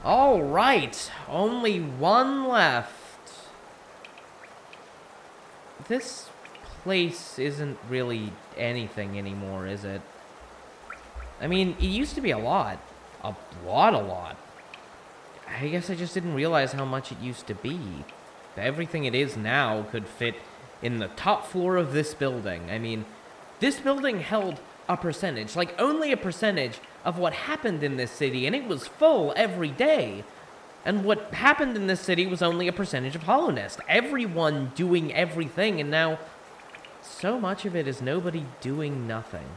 All right, only one left. This place isn't really anything anymore, is it? I mean, it used to be a lot. A lot. I guess I just didn't realize how much it used to be. Everything it is now could fit in the top floor of this building. I mean, this building held a percentage, like only a percentage of what happened in this city, and it was full every day. And what happened in this city was only a percentage of Hollow Nest. Everyone doing everything, and now so much of it is nobody doing nothing.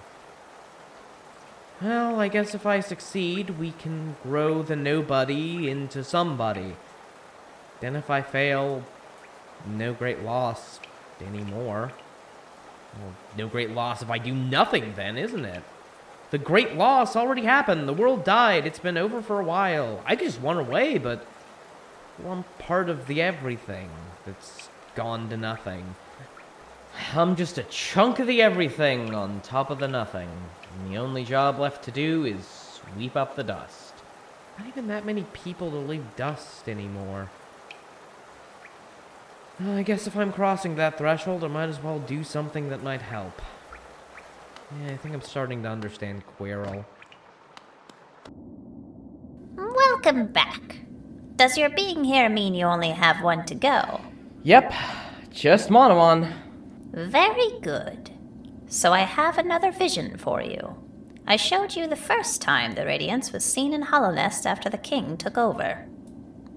Well, I guess if I succeed, we can grow the nobody into somebody. Then if I fail, no great loss anymore. Well, no great loss if I do nothing then, isn't it? The great loss already happened. The world died. It's been over for a while. I could just run away, but one part of the everything that's gone to nothing. I'm just a chunk of the everything on top of the nothing. And the only job left to do is sweep up the dust. Not even that many people to leave dust anymore. Well, I guess if I'm crossing that threshold, I might as well do something that might help. Yeah, I think I'm starting to understand Quirrell. Welcome back. Does your being here mean you only have one to go? Yep, just Monomon. Very good. So I have another vision for you. I showed you the first time the Radiance was seen in Hollow Nest after the king took over.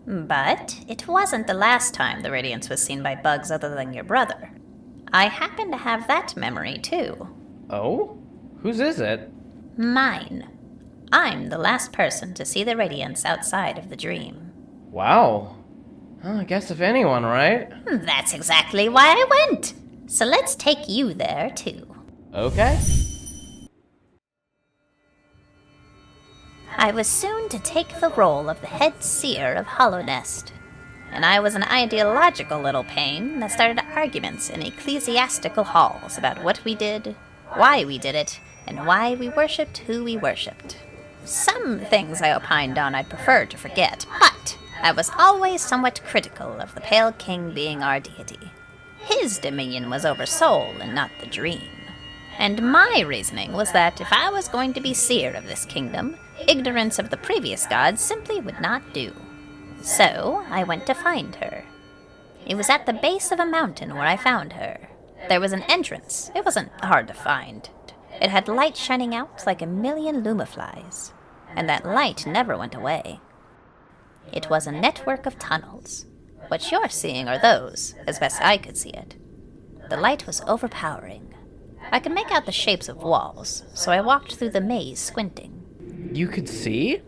But it wasn't the last time the Radiance was seen by bugs other than your brother. I happen to have that memory too. Oh? Whose is it? Mine. I'm the last person to see the Radiance outside of the dream. Wow. Well, I guess if anyone, right? That's exactly why I went. So let's take you there too. Okay. I was soon to take the role of the head seer of Hollow Nest, and I was an ideological little pain that started arguments in ecclesiastical halls about what we did, why we did it, and why we worshipped who we worshipped. Some things I opined on I'd prefer to forget, but I was always somewhat critical of the Pale King being our deity. His dominion was over soul and not the dream. And my reasoning was that if I was going to be seer of this kingdom, ignorance of the previous gods simply would not do. So I went to find her. It was at the base of a mountain where I found her. There was an entrance. It wasn't hard to find. It had light shining out like a million lumaflies, and that light never went away. It was a network of tunnels. What you're seeing are those, as best I could see it. The light was overpowering. I could make out the shapes of walls, so I walked through the maze squinting. You could see?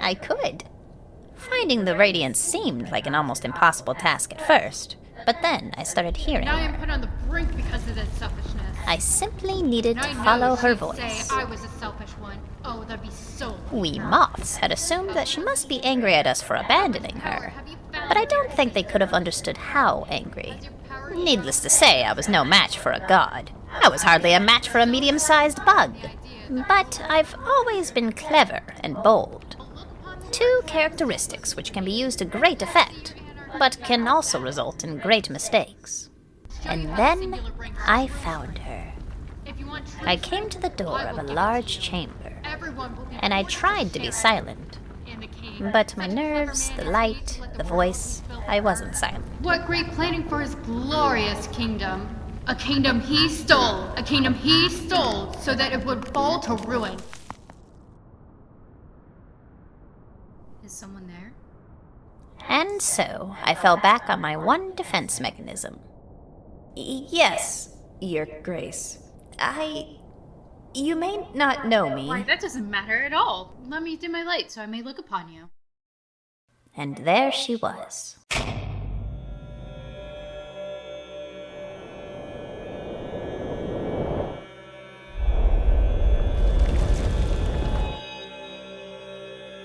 I could. Finding the Radiance seemed like an almost impossible task at first, but then I started hearing Now I her. am put on the brink because of this selfishness. I simply needed And to I know follow her she'd voice. say I was a selfish one. Oh, that'd be so. We moths had assumed that she must be angry at us for abandoning her, but I don't think they could have understood how angry. Needless to say, I was no match for a god. I was hardly a match for a medium-sized bug. But I've always been clever and bold. Two characteristics which can be used to great effect, but can also result in great mistakes. And then I found her. I came to the door of a large chamber, and I tried to be silent. But my nerves, the light, the voice, I wasn't silent. What great planning for his glorious kingdom. A kingdom he stole. A kingdom he stole so that it would fall to ruin. Is someone there? And so I fell back on my one defense mechanism. Yes, Your Grace. You may not know me. Why, that doesn't matter at all. Let me dim my light so I may look upon you. And there she was.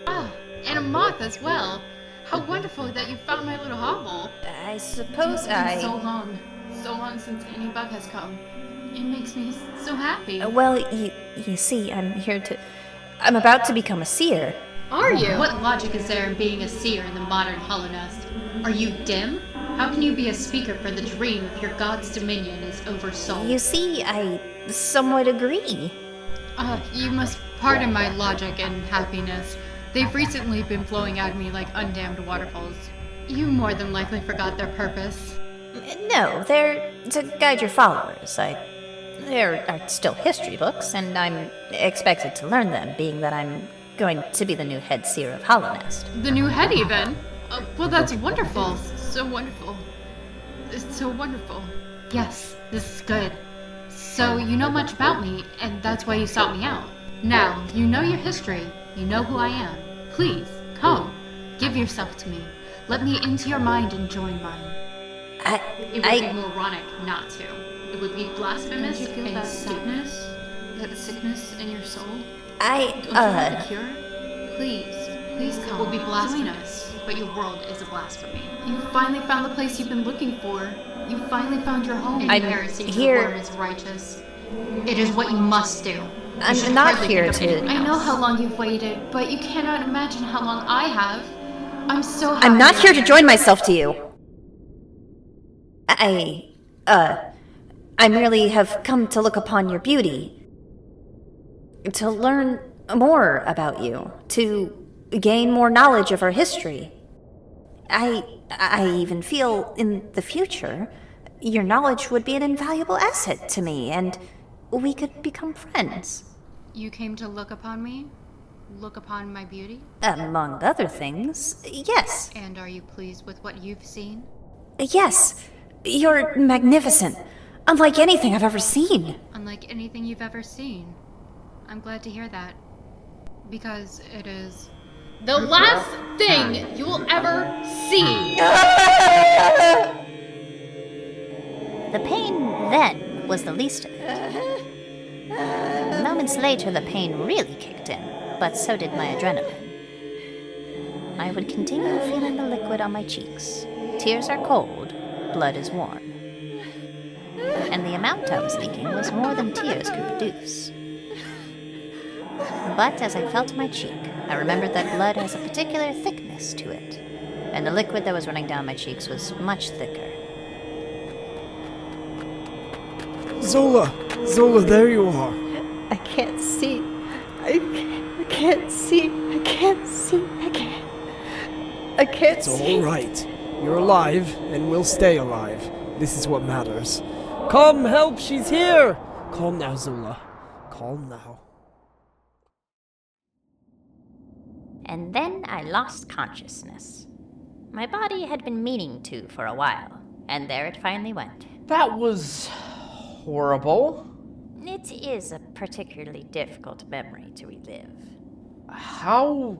Ah, and a moth as well. How wonderful that you found my little hovel. I suppose It's been so long since any bug has come. It makes me so happy. Well, you see, I'm about to become a seer. are you? What logic is there in being a seer in the modern Hollow Nest? Are you dim? How can you be a speaker for the dream if your god's dominion is over soul? You see, I somewhat agree. You must pardon my logic and happiness. They've recently been flowing out of me like undammed waterfalls. You more than likely forgot their purpose. No, they're to guide your followers. There are still history books, and I'm expected to learn them, being that I'm going to be the new head seer of Hollow Nest. The new head, even? Well, that's wonderful. So wonderful. It's so wonderful. Yes, this is good. So you know much about me, and that's why you sought me out. Now, you know your history. You know who I am. Please, come. Give yourself to me. Let me into your mind and join mine. It would be moronic not to. It would be blasphemous. Don't you feel that sadness? That sickness in your soul? Don't you have the cure? Please come. It will be blasphemous, but your world is a blasphemy. You finally found the place you've been looking for. You finally found your home. I'm heresy here. To the worm is righteous. It is what you must do. I'm not here to. I know how long you've waited, but you cannot imagine how long I have. I'm so happy. I'm not here to join myself to you. I merely have come to look upon your beauty, to learn more about you, to gain more knowledge of our history. I even feel in the future, your knowledge would be an invaluable asset to me, and we could become friends. You came to look upon me? Look upon my beauty? Among other things, yes. And are you pleased with what you've seen? Yes, you're magnificent. Unlike anything I've ever seen. Unlike anything you've ever seen. I'm glad to hear that. Because it is the last thing you will ever see! The pain then was the least of it. Moments later, the pain really kicked in, but so did my adrenaline. I would continue feeling the liquid on my cheeks. Tears are cold, blood is warm. And the amount I was leaking was more than tears could produce. But as I felt my cheek, I remembered that blood has a particular thickness to it, and the liquid that was running down my cheeks was much thicker. Zola, there you are. I can't see. I can't see. I can't see. I can't It's see. all right. You're alive, and we'll stay alive. This is what matters. Come, help, she's here! Calm now, Zola. Calm now. And then I lost consciousness. My body had been meaning to for a while, and there it finally went. That was horrible. It is a particularly difficult memory to relive. How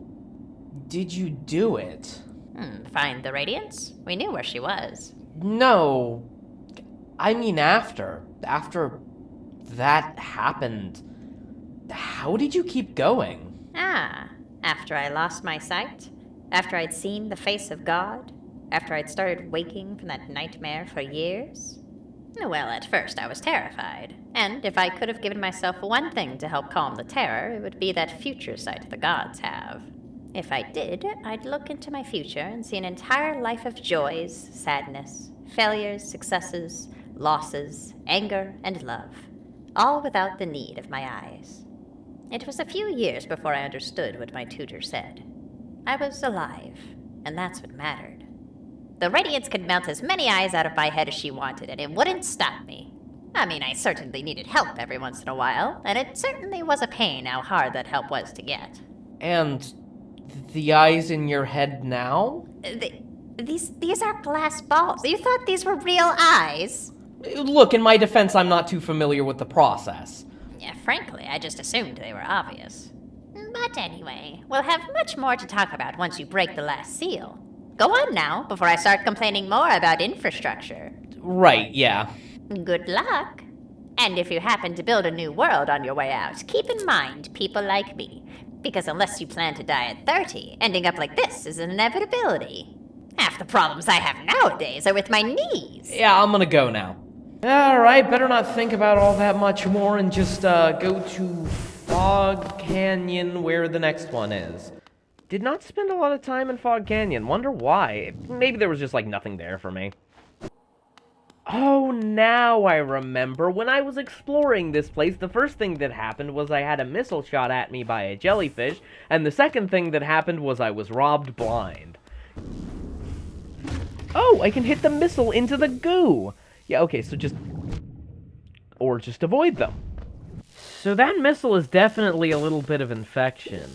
did you do it? Find the Radiance? We knew where she was. No. I mean after that happened, how did you keep going? After I lost my sight, after I'd seen the face of God, after I'd started waking from that nightmare for years. Well, at first I was terrified, and if I could have given myself one thing to help calm the terror, it would be that future sight the gods have. If I did, I'd look into my future and see an entire life of joys, sadness, failures, successes, losses, anger, and love, all without the need of my eyes. It was a few years before I understood what my tutor said. I was alive, and that's what mattered. The Radiance could melt as many eyes out of my head as she wanted, and it wouldn't stop me. I mean, I certainly needed help every once in a while, and it certainly was a pain how hard that help was to get. And the eyes in your head now? These are glass balls. You thought these were real eyes? Look, in my defense, I'm not too familiar with the process. Yeah, frankly, I just assumed they were obvious. But anyway, we'll have much more to talk about once you break the last seal. Go on now, before I start complaining more about infrastructure. Right, yeah. Good luck. And if you happen to build a new world on your way out, keep in mind people like me. Because unless you plan to die at 30, ending up like this is an inevitability. Half the problems I have nowadays are with my knees. Yeah, I'm gonna go now. Alright, better not think about all that much more and just go to Fog Canyon where the next one is. did not spend a lot of time in Fog Canyon. Wonder why. Maybe there was just, like, nothing there for me. Oh, now I remember. When I was exploring this place, the first thing that happened was I had a missile shot at me by a jellyfish, and the second thing that happened was I was robbed blind. Oh, I can hit the missile into the goo! Yeah, okay, so just avoid them. So that missile is definitely a little bit of infection.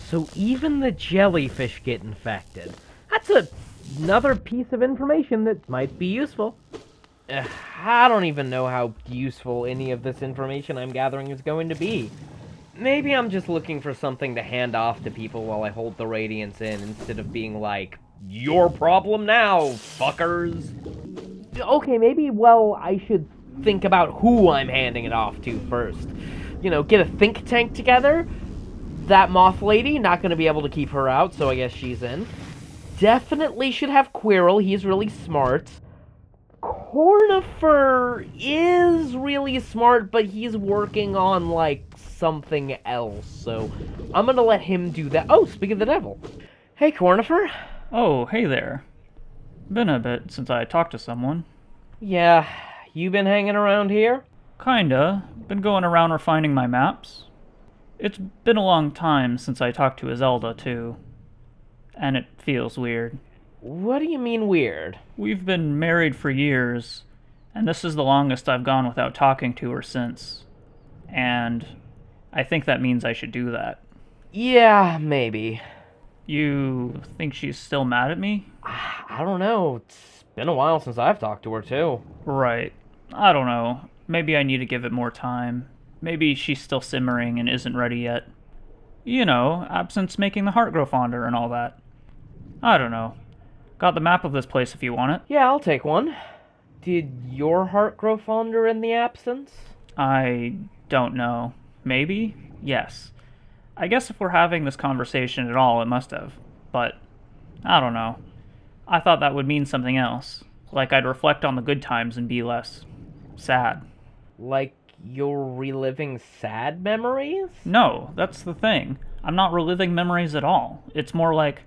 So even the jellyfish get infected. That's another piece of information that might be useful. I don't even know how useful any of this information I'm gathering is going to be. Maybe I'm just looking for something to hand off to people while I hold the Radiance in, instead of being like, your problem now, fuckers. Okay, maybe, well, I should think about who I'm handing it off to first. You know, get a think tank together. That moth lady, not going to be able to keep her out, so I guess she's in. Definitely should have Quirrell, he's really smart. Cornifer is really smart, but he's working on, like, something else, so I'm gonna let him do that. Oh, speaking of the devil. Hey, Cornifer. Oh, hey there. Been a bit since I talked to someone. Yeah, you been hanging around here? Kinda. Been going around refining my maps. It's been a long time since I talked to Zelda, too. And it feels weird. What do you mean weird? We've been married for years, and this is the longest I've gone without talking to her since. And I think that means I should do that. Yeah, maybe. You think she's still mad at me? I don't know. It's been a while since I've talked to her, too. Right. I don't know. Maybe I need to give it more time. Maybe she's still simmering and isn't ready yet. You know, absence making the heart grow fonder and all that. I don't know. Got the map of this place if you want it. Yeah, I'll take one. Did your heart grow fonder in the absence? I don't know. Maybe? Yes. I guess if we're having this conversation at all, it must have. But, I don't know. I thought that would mean something else. Like I'd reflect on the good times and be less sad. Like you're reliving sad memories? No, that's the thing. I'm not reliving memories at all. It's more like,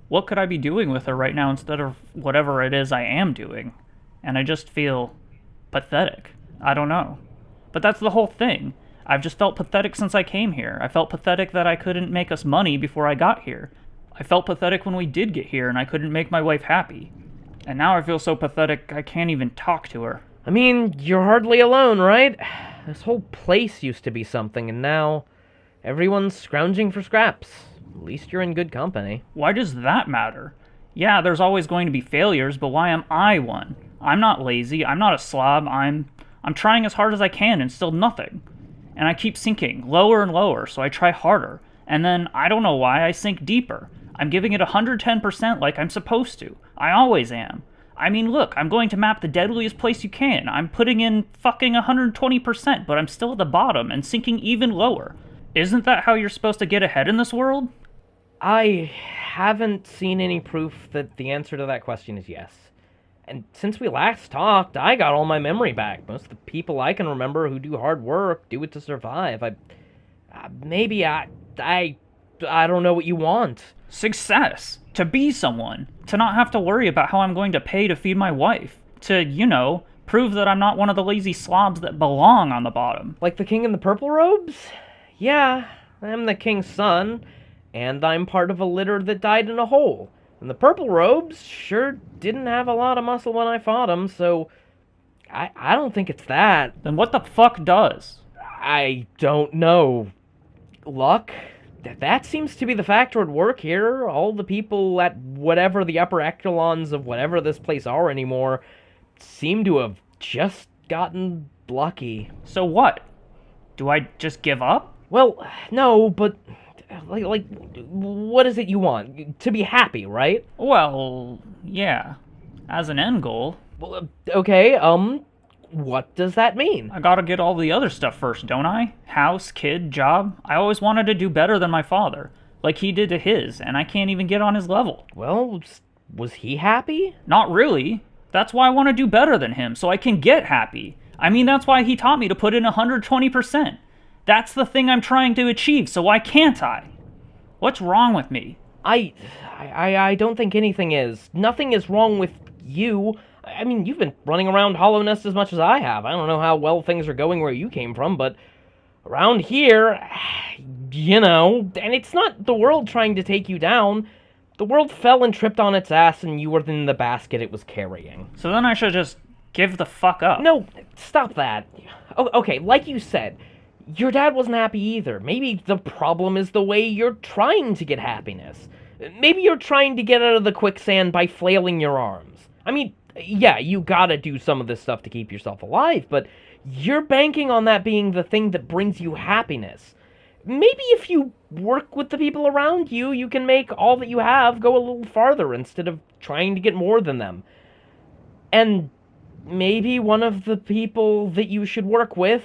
what could I be doing with her right now instead of whatever it is I am doing? And I just feel pathetic. I don't know. But that's the whole thing. I've just felt pathetic since I came here. I felt pathetic that I couldn't make us money before I got here. I felt pathetic when we did get here and I couldn't make my wife happy. And now I feel so pathetic I can't even talk to her. I mean, you're hardly alone, right? This whole place used to be something, and now everyone's scrounging for scraps. At least you're in good company. Why does that matter? Yeah, there's always going to be failures, but why am I one? I'm not lazy, I'm not a slob, I'm trying as hard as I can and still nothing. And I keep sinking lower and lower, so I try harder. And then, I don't know why, I sink deeper. I'm giving it 110% like I'm supposed to. I always am. I mean, look, I'm going to map the deadliest place you can. I'm putting in fucking 120%, but I'm still at the bottom and sinking even lower. Isn't that how you're supposed to get ahead in this world? I haven't seen any proof that the answer to that question is yes. And since we last talked, I got all my memory back. Most of the people I can remember who do hard work do it to survive. Maybe I don't know what you want. Success. To be someone. To not have to worry about how I'm going to pay to feed my wife. To, you know, prove that I'm not one of the lazy slobs that belong on the bottom. Like the king in the purple robes? Yeah, I'm the king's son, and I'm part of a litter that died in a hole. And the purple robes sure didn't have a lot of muscle when I fought them, so I don't think it's that. Then what the fuck does? I don't know. Luck? That seems to be the factor at work here. All the people at whatever the upper echelons of whatever this place are anymore seem to have just gotten lucky. So what? Do I just give up? Well, no, but like, what is it you want? To be happy, right? Well, yeah. As an end goal. Well, okay, what does that mean? I gotta get all the other stuff first, don't I? House, kid, job. I always wanted to do better than my father. Like he did to his, and I can't even get on his level. Well, was he happy? Not really. That's why I want to do better than him, so I can get happy. I mean, that's why he taught me to put in 120%. That's the thing I'm trying to achieve, so why can't I? What's wrong with me? I don't think anything is. Nothing is wrong with you. I mean, you've been running around Hollow Nest as much as I have. I don't know how well things are going where you came from, but around here, and it's not the world trying to take you down. The world fell and tripped on its ass, and you were in the basket it was carrying. So then I should just give the fuck up. No, stop that. Okay, like you said, your dad wasn't happy either. Maybe the problem is the way you're trying to get happiness. Maybe you're trying to get out of the quicksand by flailing your arms. I mean, yeah, you gotta do some of this stuff to keep yourself alive, but you're banking on that being the thing that brings you happiness. Maybe if you work with the people around you, you can make all that you have go a little farther instead of trying to get more than them. And maybe one of the people that you should work with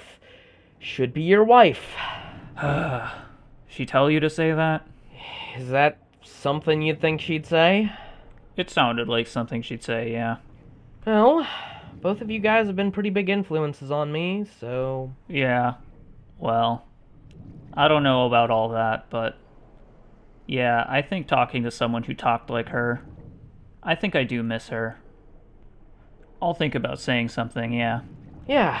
should be your wife. She tell you to say that? Is that something you'd think she'd say? It sounded like something she'd say, yeah. Well, both of you guys have been pretty big influences on me, so... Yeah, well, I don't know about all that, but... Yeah, I think talking to someone who talked like her, I think I do miss her. I'll think about saying something, yeah. Yeah.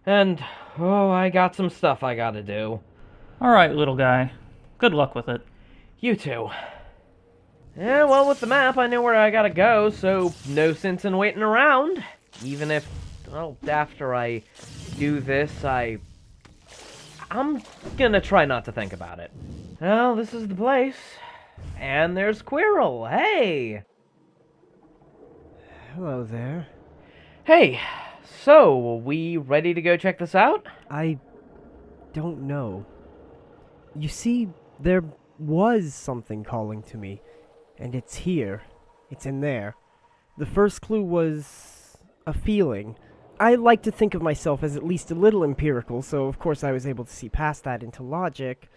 And, I got some stuff I gotta do. Alright, little guy. Good luck with it. You too. Yeah, well, with the map, I know where I gotta go, so no sense in waiting around. Even if, well, after I do this, I'm gonna try not to think about it. Well, this is the place. And there's Quirrell. Hey! Hello there. Hey, so, we ready to go check this out? I don't know. You see, there was something calling to me, and it's here. It's in there. The first clue was a feeling. I like to think of myself as at least a little empirical, so of course I was able to see past that into logic,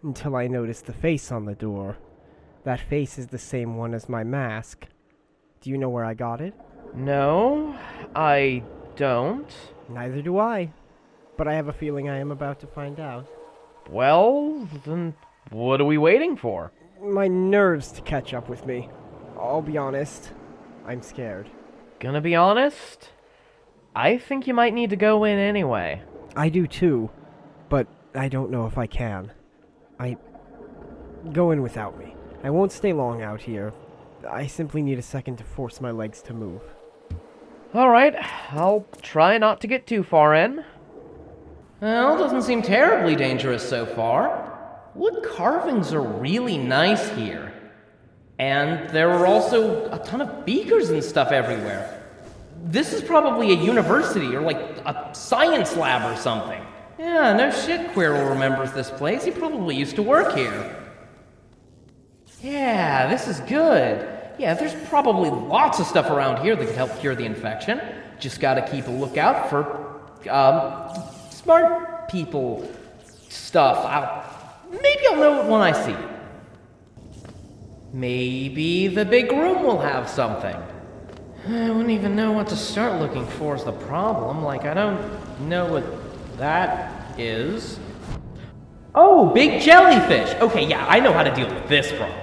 until I noticed the face on the door. That face is the same one as my mask. Do you know where I got it? No, I don't. Neither do I. But I have a feeling I am about to find out. Well, then what are we waiting for? My nerves to catch up with me. I'll be honest. I'm scared. Gonna be honest? I think you might need to go in anyway. I do too, but I don't know if I can. Go in without me. I won't stay long out here. I simply need a second to force my legs to move. Alright, I'll try not to get too far in. Well, doesn't seem terribly dangerous so far. Wood carvings are really nice here. And there are also a ton of beakers and stuff everywhere. This is probably a university or like a science lab or something. Yeah, no shit Quirrell remembers this place. He probably used to work here. Yeah, this is good. Yeah, there's probably lots of stuff around here that could help cure the infection. Just gotta keep a lookout for, smart people stuff. Maybe I'll know it when I see it. Maybe the big room will have something. I wouldn't even know what to start looking for is the problem. Like, I don't know what that is. Oh, big jellyfish! Okay, yeah, I know how to deal with this problem.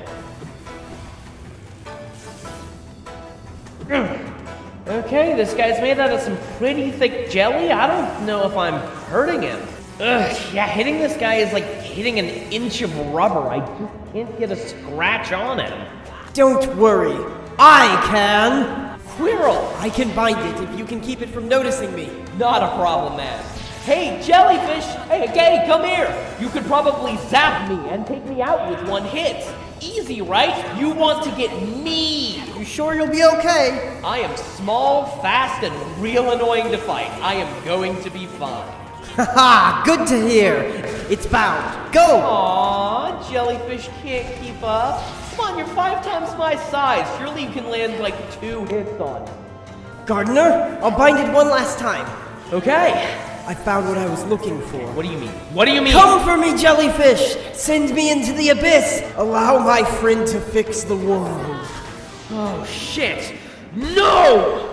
Okay, this guy's made out of some pretty thick jelly. I don't know if I'm hurting him. Ugh, yeah, hitting this guy is like hitting an inch of rubber. I just can't get a scratch on him. Don't worry. I can! Quirrell! I can bind it if you can keep it from noticing me. Not a problem, man. Hey, jellyfish! Hey, come here! You could probably zap me and take me out with one hit. Easy, right? You want to get me! You sure you'll be okay? I am small, fast, and real annoying to fight. I am going to be fine. Haha, good to hear. It's bound. Go! Aww, jellyfish can't keep up. Come on, you're 5 times my size. Surely you can land like 2 hits on it. Gardener, I'll bind it one last time. Okay. I found what I was looking for. What do you mean? What do you mean? Come for me, jellyfish! Send me into the abyss! Allow my friend to fix the world. Oh, shit! No!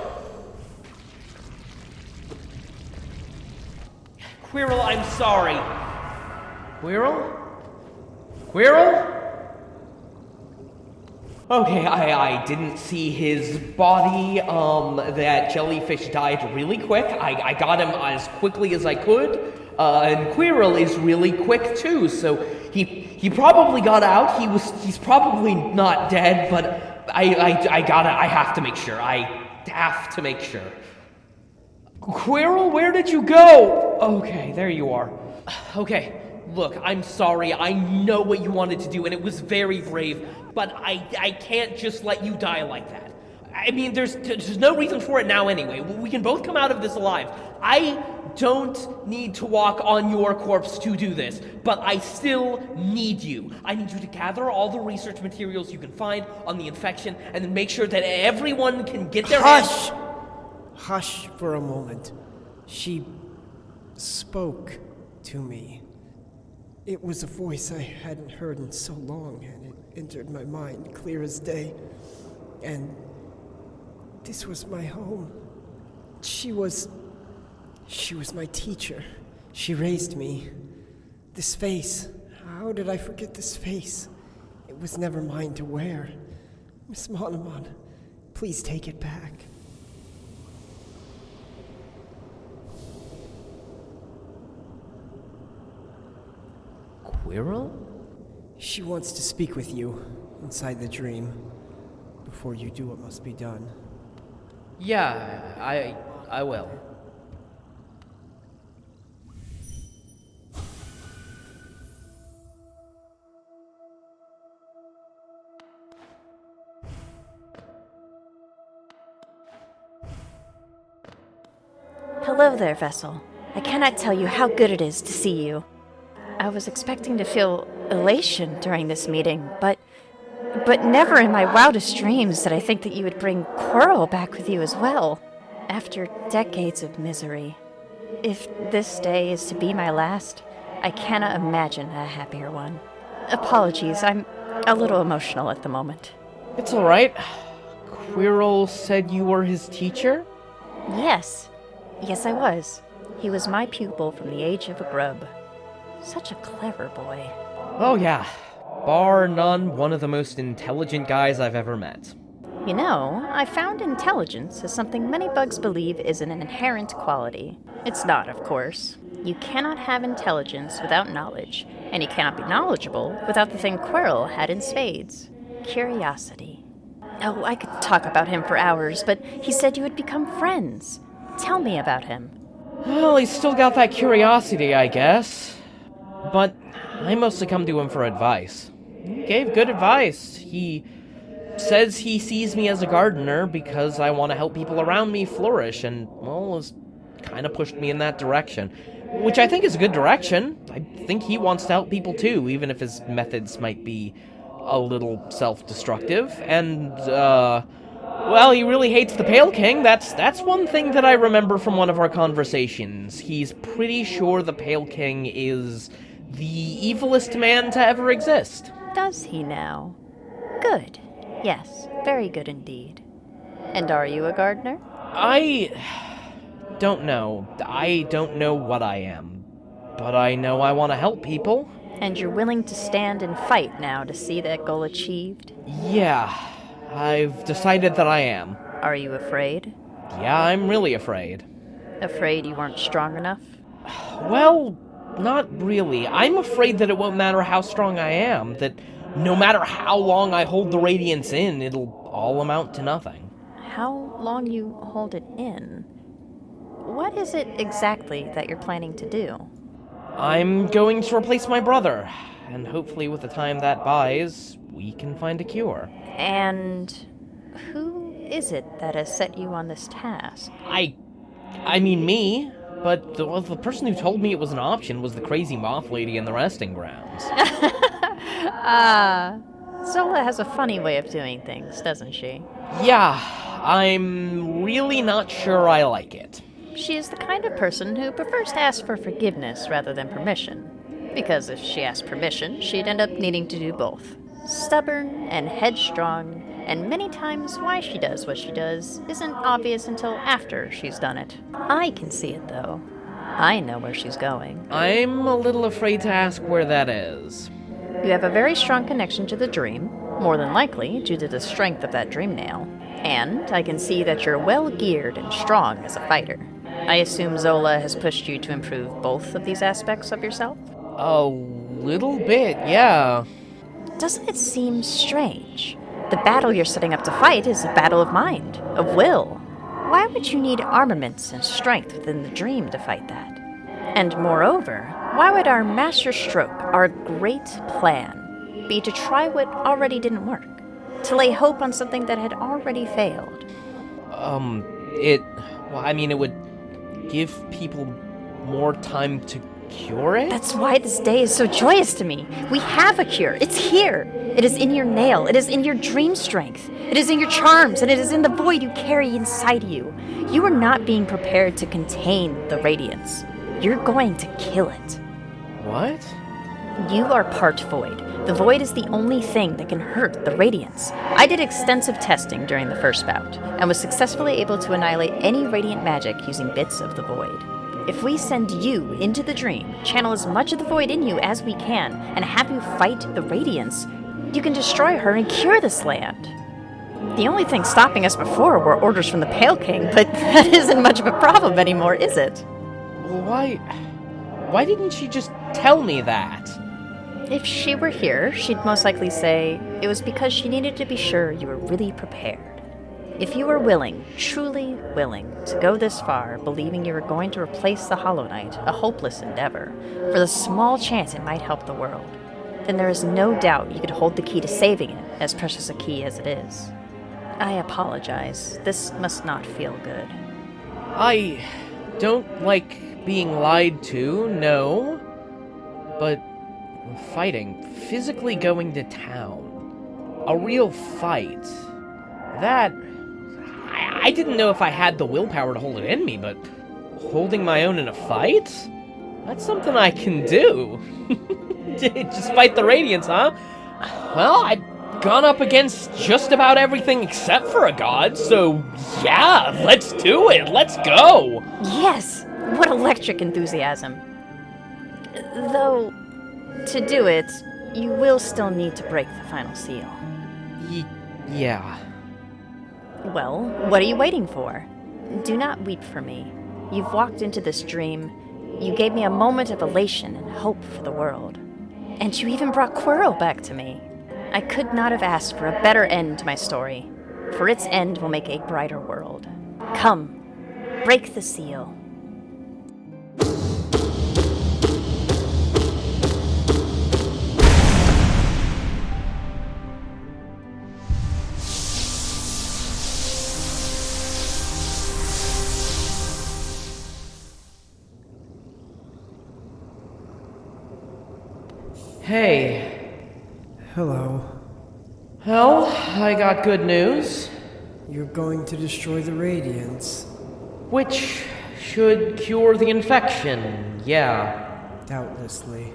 Quirrell, I'm sorry. Quirrell? Quirrell? Okay, I didn't see his body. That jellyfish died really quick. I got him as quickly as I could. And Quirrell is really quick too, so he probably got out. He's probably not dead, but I have to make sure. I have to make sure. Quirrell, where did you go? Okay, there you are. Okay, look, I'm sorry. I know what you wanted to do, and it was very brave, but I can't just let you die like that. I mean, there's no reason for it now anyway. We can both come out of this alive. I don't need to walk on your corpse to do this, but I still need you. I need you to gather all the research materials you can find on the infection, and then make sure that everyone can get their Hush! Hush for a moment. She spoke to me. It was a voice I hadn't heard in so long, and it entered my mind clear as day. And this was my home. She was my teacher. She raised me. This face, how did I forget this face? It was never mine to wear. Miss Monomon, please take it back. Quirrell? She wants to speak with you inside the dream before you do what must be done. Yeah, I will. Hello there, Vessel. I cannot tell you how good it is to see you. I was expecting to feel elation during this meeting, but never in my wildest dreams did I think that you would bring Quirrell back with you as well. After decades of misery, if this day is to be my last, I cannot imagine a happier one. Apologies, I'm a little emotional at the moment. It's alright. Quirrell said you were his teacher? Yes, I was. He was my pupil from the age of a grub. Such a clever boy. Oh yeah. Bar none, one of the most intelligent guys I've ever met. You know, I found intelligence as something many bugs believe is an inherent quality. It's not, of course. You cannot have intelligence without knowledge, and you cannot be knowledgeable without the thing Quirrell had in spades. Curiosity. Oh, I could talk about him for hours, but he said you had become friends. Tell me about him. Well, he's still got that curiosity, I guess. But I mostly come to him for advice. He gave good advice. He says he sees me as a gardener because I want to help people around me flourish, and, well, has kind of pushed me in that direction. Which I think is a good direction. I think he wants to help people too, even if his methods might be a little self-destructive. And, well, he really hates the Pale King. That's one thing that I remember from one of our conversations. He's pretty sure the Pale King is the evilest man to ever exist. Does he now? Good. Yes, very good indeed. And are you a gardener? I don't know. I don't know what I am. But I know I want to help people. And you're willing to stand and fight now to see that goal achieved? Yeah, I've decided that I am. Are you afraid? Yeah, I'm really afraid. Afraid you weren't strong enough? Well, not really. I'm afraid that it won't matter how strong I am, that no matter how long I hold the Radiance in, it'll all amount to nothing. How long you hold it in? What is it exactly that you're planning to do? I'm going to replace my brother, and hopefully with the time that buys, we can find a cure. And who is it that has set you on this task? I mean me, but the person who told me it was an option was the crazy moth lady in the resting grounds. Zola has a funny way of doing things, doesn't she? Yeah, I'm really not sure I like it. She is the kind of person who prefers to ask for forgiveness rather than permission. Because if she asked permission, she'd end up needing to do both. Stubborn and headstrong, and many times why she does what she does isn't obvious until after she's done it. I can see it, though. I know where she's going. I'm a little afraid to ask where that is. You have a very strong connection to the dream, more than likely due to the strength of that dream nail. And I can see that you're well geared and strong as a fighter. I assume Zola has pushed you to improve both of these aspects of yourself? A little bit, yeah. Doesn't it seem strange? The battle you're setting up to fight is a battle of mind, of will. Why would you need armaments and strength within the dream to fight that? And moreover, why would our master stroke, our great plan, be to try what already didn't work? To lay hope on something that had already failed? It would give people more time to cure it? That's why this day is so joyous to me. We have a cure. It's here. It is in your nail. It is in your dream strength. It is in your charms, and it is in the void you carry inside you. You are not being prepared to contain the Radiance. You're going to kill it. What? You are part void. The void is the only thing that can hurt the Radiance. I did extensive testing during the first bout, and was successfully able to annihilate any radiant magic using bits of the void. If we send you into the dream, channel as much of the void in you as we can, and have you fight the Radiance, you can destroy her and cure this land. The only thing stopping us before were orders from the Pale King, but that isn't much of a problem anymore, is it? Well, why didn't she just tell me that? If she were here, she'd most likely say it was because she needed to be sure you were really prepared. If you were willing, truly willing, to go this far, believing you were going to replace the Hollow Knight, a hopeless endeavor, for the small chance it might help the world, then there is no doubt you could hold the key to saving it, as precious a key as it is. I apologize. This must not feel good. I don't like being lied to, no. But fighting, physically going to town, a real fight, that... I didn't know if I had the willpower to hold it in me, but holding my own in a fight? That's something I can do. Just fight the Radiance, huh? Well, I've gone up against just about everything except for a god, so yeah, let's do it, let's go! Yes! What electric enthusiasm. Though, to do it, you will still need to break the final seal. Yeah. Well, what are you waiting for? Do not weep for me. You've walked into this dream. You gave me a moment of elation and hope for the world. And you even brought Quirrell back to me. I could not have asked for a better end to my story, for its end will make a brighter world. Come, break the seal. Hey. Hello. Well, I got good news. You're going to destroy the Radiance. Which should cure the infection, yeah. Doubtlessly.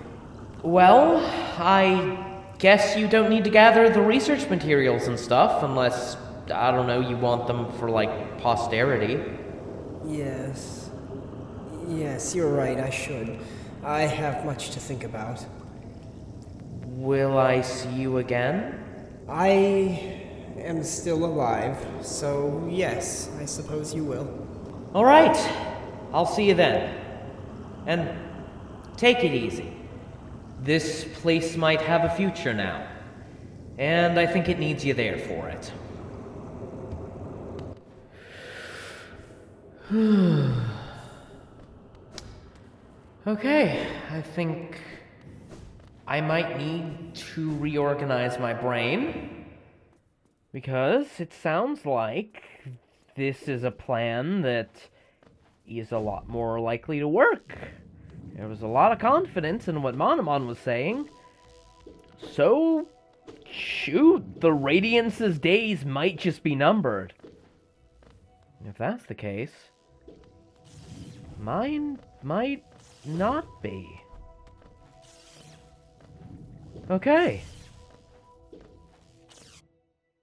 Well, I guess you don't need to gather the research materials and stuff unless, I don't know, you want them for, like, posterity. Yes. Yes, you're right, I should. I have much to think about. Will I see you again? I am still alive, so yes, I suppose you will. All right. I'll see you then. And take it easy. This place might have a future now. And I think it needs you there for it. Okay, I think I might need to reorganize my brain, because it sounds like this is a plan that is a lot more likely to work. There was a lot of confidence in what Monomon was saying. So, shoot, the Radiance's days might just be numbered. If that's the case, mine might not be. Okay.